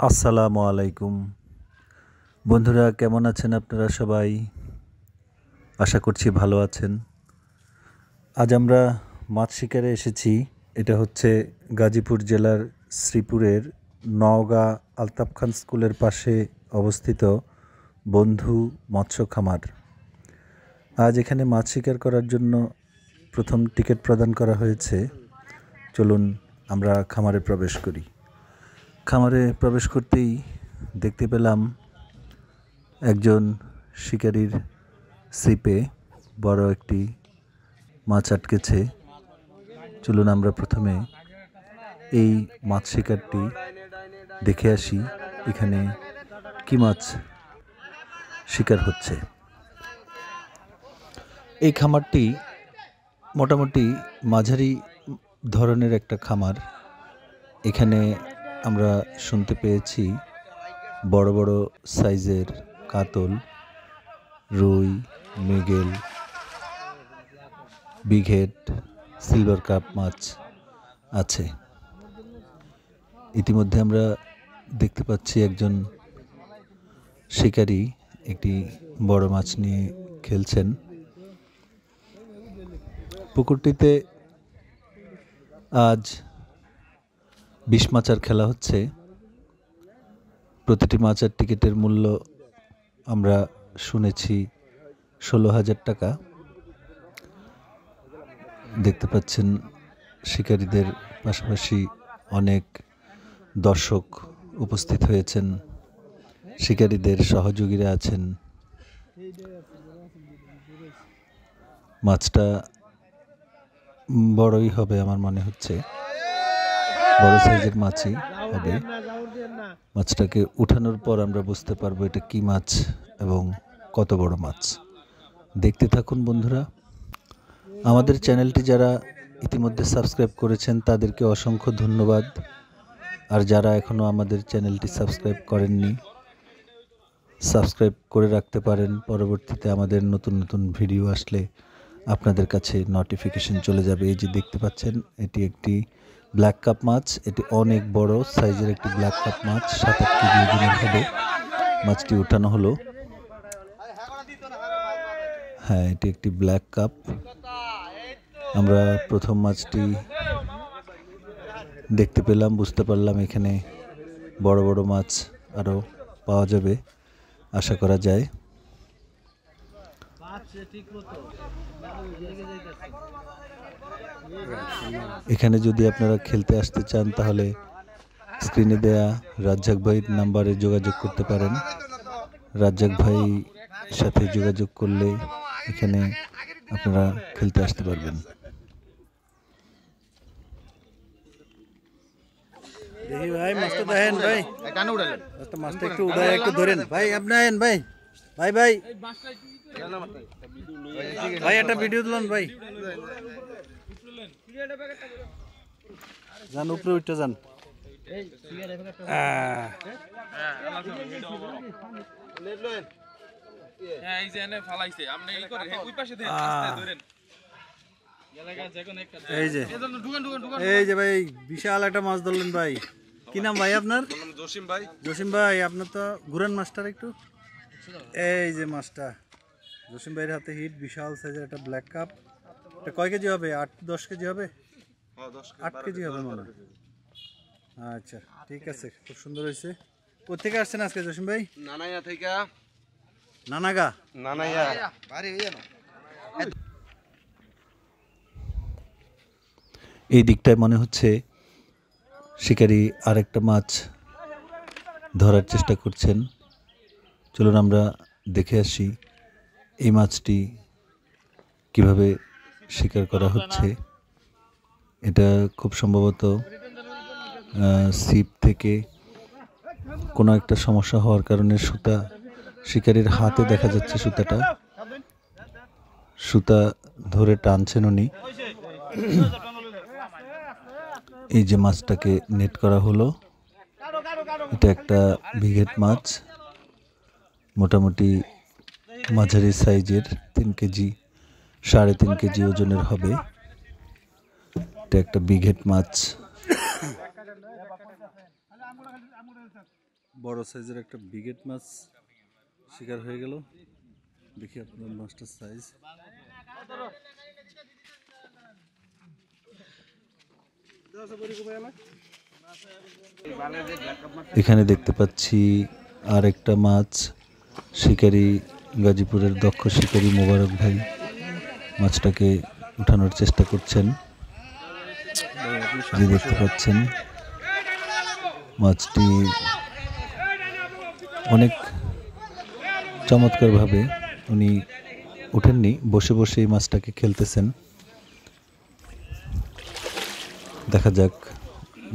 আসসালামু আলাইকুম বন্ধুরা, কেমন আছেন আপনারা সবাই? আশা করছি ভালো আছেন। আজ আমরা মাছ শিকারে এসেছি। এটা হচ্ছে গাজীপুর জেলার শ্রীপুরের নওগাঁ আলতাফ খান স্কুলের পাশে অবস্থিত বন্ধু মৎস্য খামার। আজ এখানে মাছ শিকার করার জন্য প্রথম টিকিট প্রদান করা হয়েছে। চলুন আমরা খামারে প্রবেশ করি। খামারে প্রবেশ করতেই দেখতে পেলাম একজন শিকারীর ছিপে বড় একটি মাছ আটকেছে। চলুন আমরা প্রথমে এই মাছ শিকারটি দেখে আসি, এখানে কি মাছ শিকার হচ্ছে। এই খামারটি মোটামুটি মাঝারি ধরনের একটা খামার। এখানে আমরা শুনতে পেয়েছি বড় বড় সাইজের কাতল, রুই, মৃগেল, বিঘেট, সিলভার কাপ মাছ আছে। ইতিমধ্যে আমরা দেখতে পাচ্ছি একজন শিকারী একটি বড় মাছ নিয়ে খেলছেন। পুকুরটিতে আজ 20 মাচার খেলা হচ্ছে। প্রতিটি মাছের টিকিটের মূল্য আমরা শুনেছি 16,000 টাকা। দেখতে পাচ্ছেন শিকারীদের পাশাপাশি অনেক দর্শক উপস্থিত হয়েছেন, শিকারীদের সহযোগীরা আছেন। মাছটা বড়ই হবে আমার মনে হচ্ছে, বড় সাইজের মাছই হবে। মাছটাকে উঠানোর পর আমরা বুঝতে পারবো এটা কি মাছ এবং কত বড় মাছ। দেখতে থাকুন বন্ধুরা। আমাদের চ্যানেলটি যারা ইতিমধ্যে সাবস্ক্রাইব করেছেন তাদেরকে অসংখ্য ধন্যবাদ। আর যারা এখনও আমাদের চ্যানেলটি সাবস্ক্রাইব করেননি, সাবস্ক্রাইব করে রাখতে পারেন। পরবর্তীতে আমাদের নতুন নতুন ভিডিও আসলে আপনাদের কাছে নোটিফিকেশন চলে যাবে। এই যে দেখতে পাচ্ছেন, এটি একটি ব্ল্যাক কাপ মাছ। এটি অনেক বড় সাইজের একটি ব্ল্যাক কাপ মাছ, 7-8 কেজি ওজনের হবে। মাছটি উঠানো হলো। হ্যাঁ, এটি একটি ব্ল্যাক কাপ। আমরা প্রথম মাছটি দেখতে পেলাম, বুঝতে পারলাম এখানে বড় বড় মাছ আরও পাওয়া যাবে আশা করা যায়। এখানে যদি আপনারা খেলতে আসতে চান তাহলে স্ক্রিনে দেয়া রাজ্জাক ভাইয়ের নাম্বারে যোগাযোগ করতে পারেন। রাজ্জাক ভাই সাথে যোগাযোগ করলে এখানে আপনারা খেলতে আসতে পারবেন। দেখি ভাই মাছটা দেখেন ভাই, মাছটা একটু উড়ায় একটু ধরেন ভাই। আপনি আয়েন ভাই, ভাই ভাই ভাই একটা ভিডিও তুলুন ভাই। যান উপরে উঠতে যান। এই যে ভাই বিশাল একটা মাছ ধরলেন ভাই। কি নাম ভাই আপনার? জসিম ভাই। জসিম ভাই, আপনার তো ঘুরান মাছটার একটু। এই যে মাছটা জসিম ভাইয়ের হাতে হিট, বিশাল সাইজের একটা ব্ল্যাক কাপ। এটা কয় কেজি হবে? 8-10 কেজি হবে? 8 কেজি হবে মনে হয়। আচ্ছা ঠিক আছে, খুব সুন্দর হয়েছে। কোথেকে আসছেন আজকে জসিম ভাই? নানাইয়া থেকে। নানাগা? নানাইয়া। এই দিকটায় মনে হচ্ছে শিকারী আরেকটা মাছ ধরার চেষ্টা করছেন। চলুন আমরা দেখে আসি এই মাছটি কিভাবে শিকার করা হচ্ছে। এটা খুব সম্ভবত ছিপ থেকে কোনো একটা সমস্যা হওয়ার কারণে সুতা শিকারীর হাতে দেখা যাচ্ছে সুতাটা, সুতা ধরে টানছেন উনি। এই যে মাছটাকে নেট করা হলো, এটা একটা বিঘেট মাছ, মোটামুটি মাঝারি সাইজের, 3 কেজি 3.5 কেজি ওজনের হবে। এটা একটা বিঘেট মাছ। বড় সাইজের একটা বিঘেট মাছ শিকার হয়ে গেল। দেখি আপনার মাছটার সাইজ। এখানে দেখতে পাচ্ছি আর একটা মাছ। শিকারী, গাজীপুরের দক্ষ শিকারী মোবারক ভাই মাছটাকে উঠানোর চেষ্টা করছেন। যে দেখতে পাচ্ছেন মাছটি অনেক চমৎকারভাবে উনি উঠেননি, বসে বসে এই মাছটাকে খেলতেছেন। দেখা যাক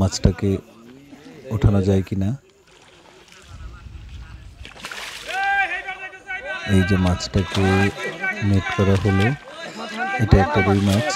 মাছটাকে ওঠানো যায় কিনা। এই যে মাছটাকে নেট করা হলো, এটা একটা রুই মাছ।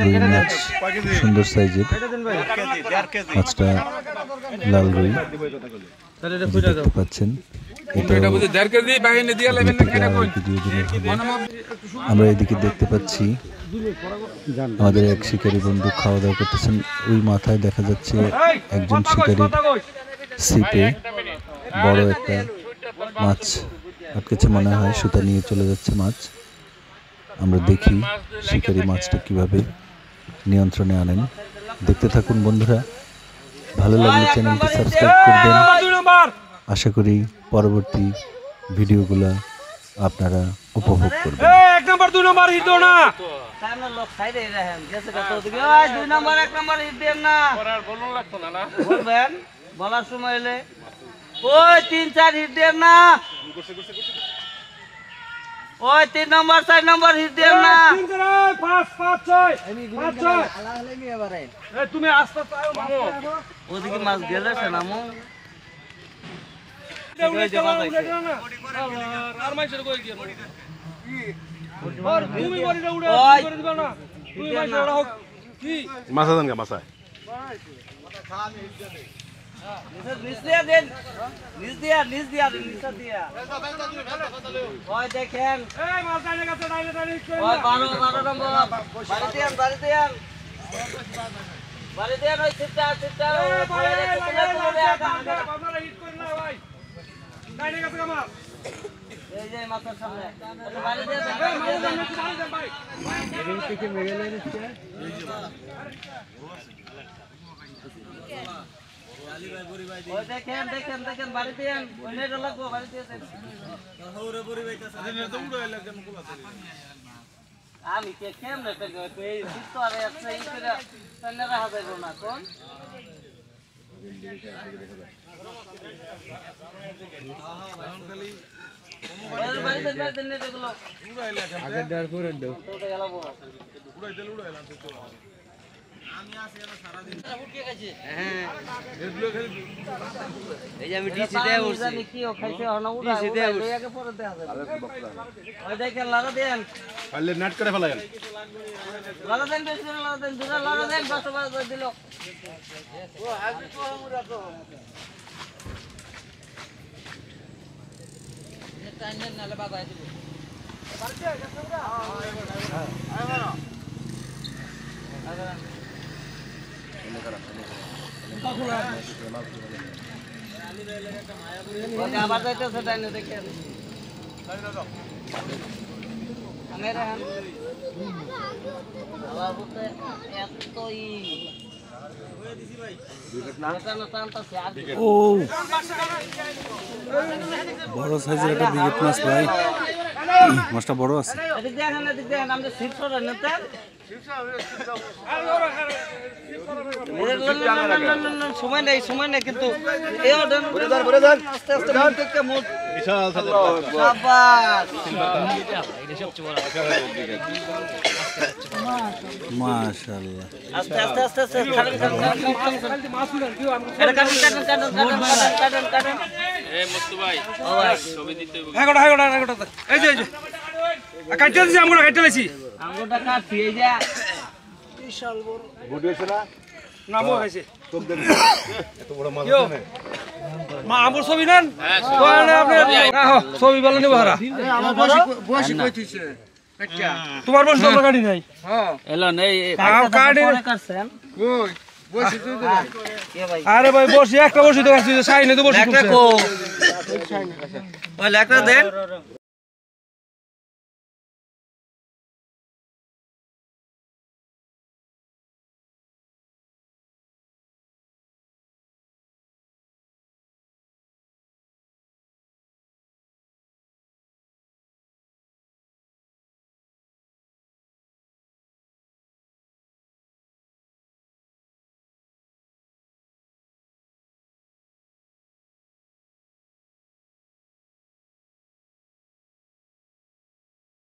রুই মাছ সুন্দর সাইজের, মাছটা লাল রুই দেখতে পাচ্ছেন। আমরা এদিকে দেখতে পাচ্ছি আমাদের এক শিকারী বন্ধু খাওয়া দাওয়া করতেছেন। ওই মাথায় দেখা যাচ্ছে একজন শিকারীর ছিপে বড় একটা মাছ আটকেছে মনে হয়, সুতা নিয়ে চলে যাচ্ছে মাছ। আমরা দেখি শিকারী মাছটা কিভাবে নিয়ন্ত্রণে আনেন। দেখতে থাকুন বন্ধুরা, ভালো লাগলে চ্যানেলটি সাবস্ক্রাইব করবেন। আশা করি পরবর্তী ভিডিওগুলো আপনারা উপভোগ করবেন। এক নাম্বার 2 নাম্বার হিট দাও না, সামনে লোক সাইডে রাখেন, গেছে কত দিকে। ওই 2 নাম্বার 1 নাম্বার হিট দেন না, করার বলন লাগতো না। না বলবেন, বলার সময় এলে ওই 3-4 হিট দেন না, ওই 3 নাম্বার 4 নাম্বার হিট দেন না। 5-5-6 এই তুমি আস্তে আস্তে আও মামু, ওদিকে মাছ গেলে সে নামু আর মাইছের কই গিয়ে আর তুমি বড়িটা উড়ে করে দিবা না, তুমি মাইছের ওড়া হোক কি মাছা দেন গা মাছা নিচ দিয়া দেন, নিচ দিয়া নিচ দিয়া ওই দেখেন এই মাছ ডাইনে গেছে, ডাইনে ওই 12 নম্বর বাড়ি দেন বাড়ি দেন ওই সিটটা পড়ে গেছে, আপনারা হিট করেন না ভাই, ডাইনে গেছে মাছ এই যে মাথার সামনে বাড়ি দেন ভাই এই থেকে মেগেলে নিচ্ছে। ওই দেখেন বাড়ি দেন, ওই নেট লাগবো বাড়ি দিয়ে দেন। আমি কে কেমনে এই সিস্ট আর একটা ই করে সামনে রাখা যাবে না কোন বাড়ি দেন নেট এগুলো আগে ডার করে দাও তো গেল উড়াইলাম তো আমি আসি না সারা দিন উঠে গেছে। হ্যাঁ এগুলো খালি এই যে আমি ডিসি দেব জানি কি ও খাইছে না উড়া লই আগে পরে দেখা যাবে। ওই দেখেন লাগা দেন পারলে নেট করে ফেলায়েন, লাগা দেন বেশি লাগা দেন দুরা লাগা দেন বস দিল ও আগে তো আমরা তো এটা টাইম নালে বাবাই দিব পারছে গেছে না আবার যাইতেছে টাইনে দেখেন ও বড় সাইজের একটা বিঘেট মাছ ভাই, মাছটা বড় আছে। সময় নেই কিন্তু আস্তে আস্তে মাশাআল্লাহ। আস্তে আস্তে আস্তে আস্তে কাটেন এটা কাটেন এই মুস্তফা ভাই ও ভাই ছবি দিতে হবে হাগোটা এই যে কাটতে দিছি আমরা কাটতে লাইছি আঙ্গুরটা কাটছি এই যে বিশাল বড় বডি আছে না মো হইছে এত বড় মাছ আছে মা আমর ছবি নেন কোন আপনি ছবি ভালো নিব হারা আমার বয়সী কই থইছে তোমার বয়স তো গাড়ি নাই এলো নেই গাড়ি কাটছেন কই বয়সী তুই দে কে ভাই আরে ভাই বসি একটা বসি তো কাটছি সাইনে তো বসি একটা কো ওই লেখটা দেন